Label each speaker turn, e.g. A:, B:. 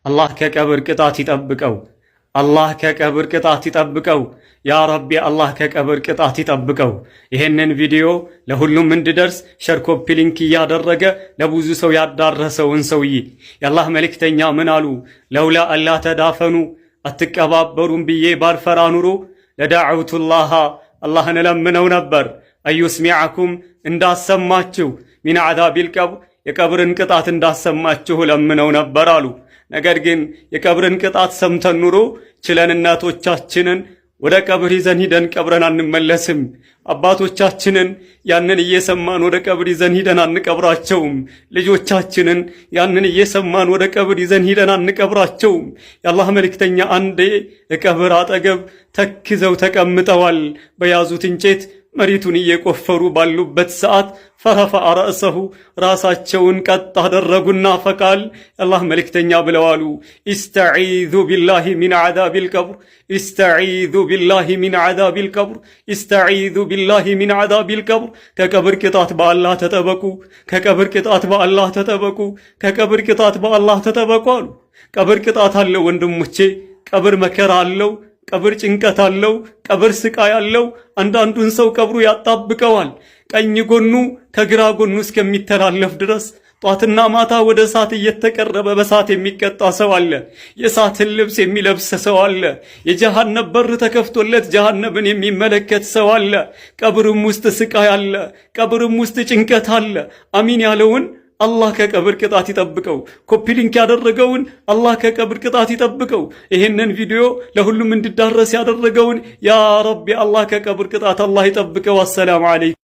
A: አላህ ከቀብር ቅጣት ይጠብቀው። አላህ ከቀብር ቅጣት ይጠብቀው። ያ ረቢ አላህ ከቀብር ቅጣት ይጠብቀው። ይሄንን ቪዲዮ ለሁሉም እንዲደርስ ሸር ኮፒ ሊንክ እያደረገ ለብዙ ሰው ያዳረሰውን ሰውዬ የአላህ መልእክተኛ ምን አሉ? ለውላ አላ ተዳፈኑ አትቀባበሩም ብዬ ባልፈራ ኑሮ ለዳዕውቱላህ አላህን ለምነው ነበር አዩስሚዐኩም እንዳሰማችሁ ሚን ዐዛቢል ቀብር የቀብርን ቅጣት እንዳሰማችሁ ለምነው ነበር አሉ። ነገር ግን የቀብርን ቅጣት ሰምተን ኑሮ ችለን እናቶቻችንን ወደ ቀብር ይዘን ሂደን ቀብረን አንመለስም። አባቶቻችንን ያንን እየሰማን ወደ ቀብር ይዘን ሂደን አንቀብራቸውም። ልጆቻችንን ያንን እየሰማን ወደ ቀብር ይዘን ሂደን አንቀብራቸውም። የአላህ መልእክተኛ አንዴ ቀብር አጠገብ ተክዘው ተቀምጠዋል። በያዙት እንጨት መሬቱን እየቆፈሩ ባሉበት ሰዓት ፈረፈዐ ረእሰሁ ራሳቸውን ቀጥ አደረጉና ፈቃል የአላህ መልእክተኛ ብለዋሉ ኢስተዒዙ ቢላሂ ሚን ዐዛቢል ቀብር ኢስተዒዙ ቢላሂ ሚን ዐዛቢል ቀብር ኢስተዒዙ ቢላሂ ሚን ዐዛቢል ቀብር ከቀብር ቅጣት በአላህ ተጠበቁ፣ ከቀብር ቅጣት በአላህ ተጠበቁ፣ ከቀብር ቅጣት በአላህ ተጠበቁ አሉ። ቀብር ቅጣት አለው ወንድሞቼ፣ ቀብር መከራ አለው፣ ቀብር ጭንቀት አለው፣ ቀብር ስቃይ አለው። አንዳንዱን ሰው ቀብሩ ያጣብቀዋል። ቀኝ ጎኑ ከግራ ጎኑ እስከሚተላለፍ ድረስ ጧትና ማታ ወደ እሳት እየተቀረበ በእሳት የሚቀጣ ሰው አለ። የእሳትን ልብስ የሚለብስ ሰው አለ። የጀሃነም በር ተከፍቶለት ጀሃነምን የሚመለከት ሰው አለ። ቀብርም ውስጥ ስቃይ አለ። ቀብርም ውስጥ ጭንቀት አለ። አሚን ያለውን አላህ ከቀብር ቅጣት ይጠብቀው። ኮፒ ሊንክ ያደረገውን አላህ ከቀብር ቅጣት ይጠብቀው። ይሄንን ቪዲዮ ለሁሉም እንዲዳረስ ያደረገውን ያ ረቢ አላህ ከቀብር ቅጣት አላህ ይጠብቀው። አሰላሙ አለይኩም።